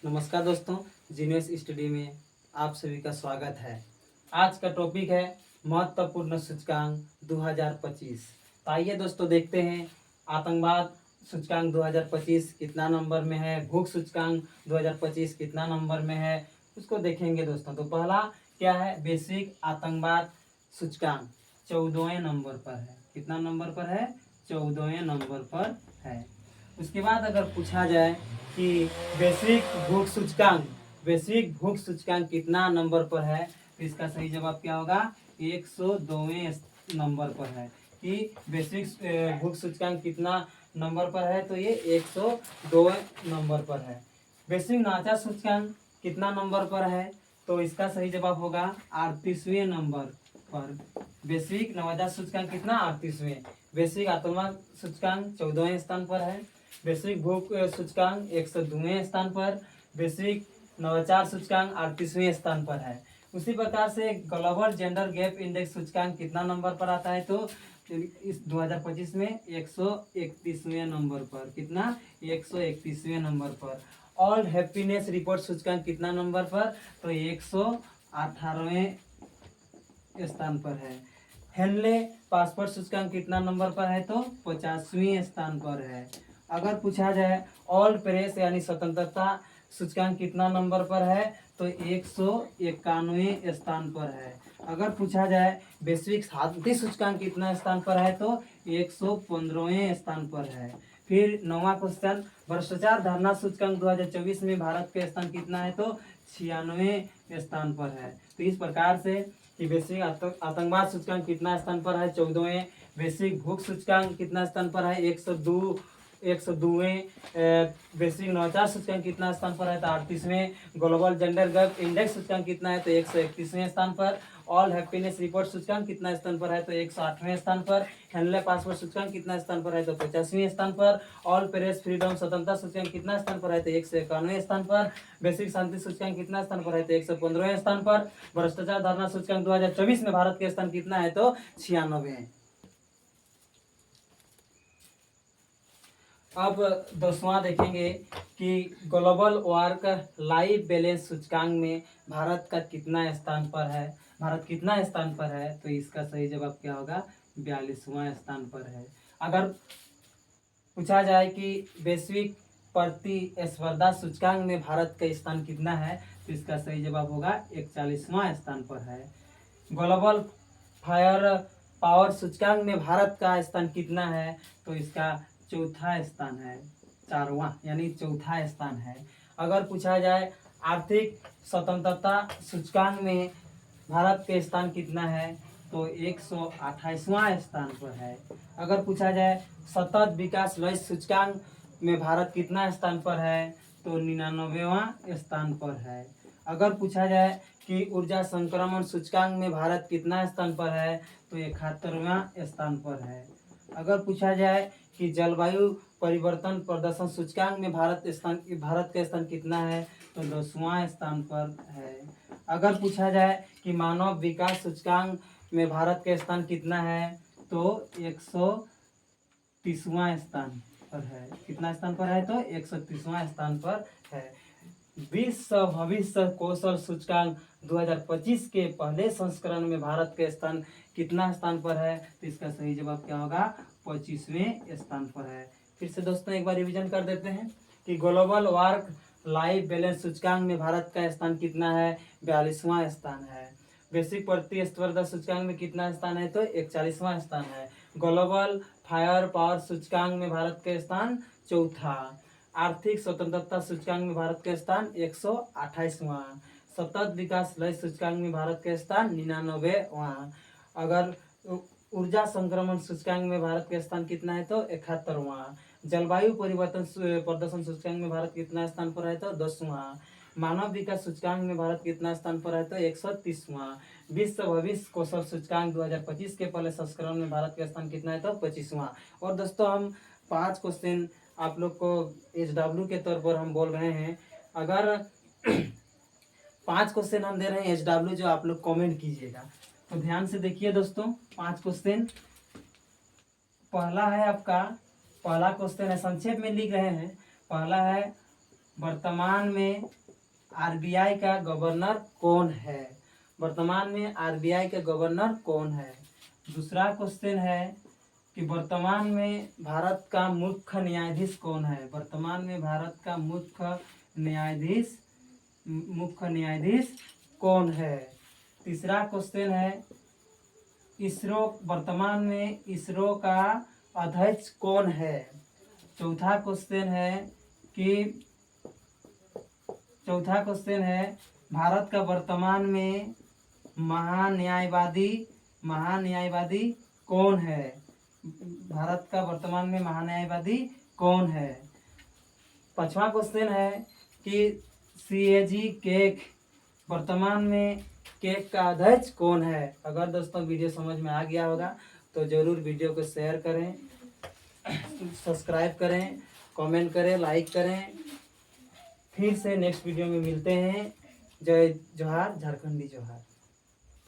नमस्कार दोस्तों, genius study में आप सभी का स्वागत है। आज का टॉपिक है महत्वपूर्ण सूचकांक 2025। तो आइए दोस्तों देखते हैं आतंकवाद सूचकांक 2025 कितना नंबर में है, भूख सूचकांक 2025 कितना नंबर में है, उसको देखेंगे दोस्तों। तो पहला क्या है, वैश्विक आतंकवाद सूचकांक 14वें नंबर पर है। कितना नंबर पर है? 14वें नंबर पर है। उसके बाद अगर पूछा जाए कि वैश्विक भूख सूचकांक कितना नंबर पर है, तो इसका सही जवाब क्या होगा? 102वें नंबर पर है। कि वैश्विक भूख सूचकांक कितना नंबर पर है, तो ये 102वें नंबर पर है। वैश्विक नवाचार सूचकांक कितना नंबर पर है, तो इसका सही जवाब होगा 38वें नंबर पर। वैश्विक नवाचार सूचकांक कितना? 38वें। वैश्विक आतंकवाद सूचकांक 14वें स्थान पर है। वैश्विक भूख सूचकांक 102वें स्थान पर। वैश्विक नवाचार सूचकांक 38वें स्थान पर है। उसी प्रकार से ग्लोबल जेंडर गैप इंडेक्स सूचकांक कितना नंबर पर आता है, तो इस 2025 में 131वें नंबर पर। कितना? 131वें नंबर पर। ऑल हैप्पीनेस रिपोर्ट सूचकांक कितना नंबर पर, तो 118वें स्थान पर है। हेनले पासपोर्ट सूचकांक कितना नंबर पर है, तो 50वें स्थान पर है। अगर पूछा जाए ऑल प्रेस यानी स्वतंत्रता सूचकांक कितना नंबर पर है, तो 191वें स्थान पर है। अगर पूछा जाए वैश्विक शांति सूचकांक कितना स्थान पर है, तो 115वें स्थान पर है। फिर 9वां क्वेश्चन, भ्रष्टाचार धारणा सूचकांक 2024 में भारत का स्थान कितना है, तो 96वें स्थान पर है। तो इस प्रकार से कि वैश्विक आतंकवाद सूचकांक कितना स्थान पर है, 14वें। वैश्विक भूख सूचकांक कितना स्थान पर है, 102वें। वैश्विक नवाचार सूचकांक कितना स्थान पर है, तो 38वें। ग्लोबल जेंडर गैप इंडेक्स सूचकांक कितना है, तो 131वें स्थान पर। ऑल हैप्पीनेस रिपोर्ट सूचकांक कितना स्थान पर है, तो 108वें स्थान पर। हेनले पासपोर्ट सूचकांक कितना स्थान पर है, तो 50वें स्थान पर। ऑल प्रेस फ्रीडम स्वतंत्रता सूचकांक कितना स्थान पर है, तो 191वें स्थान पर। वैश्विक शांति सूचकांक कितना स्थान पर है, तो 115वें स्थान पर। भ्रष्टाचार धारणा सूचकांक 2024 में भारत का स्थान कितना है, तो 96। अब 10वां देखेंगे कि ग्लोबल वर्क लाइफ बैलेंस सूचकांक में भारत का कितना स्थान पर है। भारत कितना स्थान पर है, तो इसका सही जवाब क्या होगा? 42वां स्थान पर है। अगर पूछा जाए कि वैश्विक प्रतिस्पर्धा सूचकांक में भारत का स्थान कितना है, तो इसका सही जवाब होगा 41वां स्थान पर है। ग्लोबल फायर पावर सूचकांक में भारत का स्थान कितना है, तो इसका चौथा स्थान है। चारवां यानी चौथा स्थान है। अगर पूछा जाए आर्थिक स्वतंत्रता सूचकांक में भारत का स्थान कितना है, तो 128वां स्थान पर है। अगर पूछा जाए सतत विकास लक्ष्य सूचकांक में भारत कितना स्थान पर है, तो 99वां स्थान पर है। अगर पूछा जाए कि ऊर्जा संक्रमण सूचकांक में भारत कितना स्थान पर है, तो 71वां स्थान पर है। अगर पूछा जाए कि जलवायु परिवर्तन प्रदर्शन सूचकांक में भारत का स्थान कितना है, तो 10वां स्थान पर है। अगर पूछा जाए कि मानव विकास सूचकांक में भारत का स्थान कितना है, तो 130वां स्थान पर है। कितना स्थान पर है, तो 130वां स्थान पर है। विश्व भविष्य कौशल सूचकांक 2025 के पहले संस्करण में भारत का स्थान कितना स्थान पर है, तो इसका सही जवाब क्या होगा? 25वें स्थान पर है। फिर से दोस्तों एक बार रिवीजन कर देते हैं कि ग्लोबल वर्क लाइफ बैलेंस सूचकांक में भारत का स्थान कितना है, 42वां स्थान है। वैश्विक प्रतिस्पर्धा सूचकांक में कितना स्थान है, तो 41वां स्थान है। ग्लोबल फायर पावर सूचकांक में भारत का स्थान चौथा। आर्थिक स्वतंत्रता सूचकांक में भारत का स्थान 128वां। सतत विकास लक्ष्य सूचकांक में भारत का स्थान 99वां। अगर ऊर्जा संक्रमण सूचकांक में भारत का स्थान कितना है, तो 71वां। जलवायु परिवर्तन प्रदर्शन सूचकांक में भारत कितना स्थान पर है, तो 10वां। मानव विकास सूचकांक में भारत कितना स्थान पर है, तो 130वां। विश्व भविष्य कौशल सूचकांक 2025 के पहले संस्करण में भारत का स्थान कितना है, तो 25वां। और दोस्तों हम 5 क्वेश्चन आप लोग को HW के तौर पर हम बोल रहे हैं। अगर 5 क्वेश्चन हम दे रहे हैं HW, जो आप लोग कमेंट कीजिएगा। तो ध्यान से देखिए दोस्तों, 5 क्वेश्चन। पहला है आपका, पहला क्वेश्चन है, संक्षेप में लिख रहे हैं। पहला है वर्तमान में आरबीआई का गवर्नर कौन है? वर्तमान में आरबीआई का गवर्नर कौन है? दूसरा क्वेश्चन है कि वर्तमान में भारत का मुख्य न्यायाधीश कौन है? वर्तमान में भारत का मुख्य न्यायाधीश कौन है? तीसरा क्वेश्चन है इसरो, वर्तमान में इसरो का अध्यक्ष कौन है? चौथा क्वेश्चन है भारत का वर्तमान में महान्यायवादी कौन है? भारत का वर्तमान में महान्यायवादी कौन है? पांचवा क्वेश्चन है कि सीएजी केक, वर्तमान में केक का अध्यक्ष कौन है? अगर दोस्तों वीडियो समझ में आ गया होगा तो ज़रूर वीडियो को शेयर करें, सब्सक्राइब करें, कमेंट करें, लाइक करें। फिर से नेक्स्ट वीडियो में मिलते हैं। जय जोहार, झारखंडी जोहार।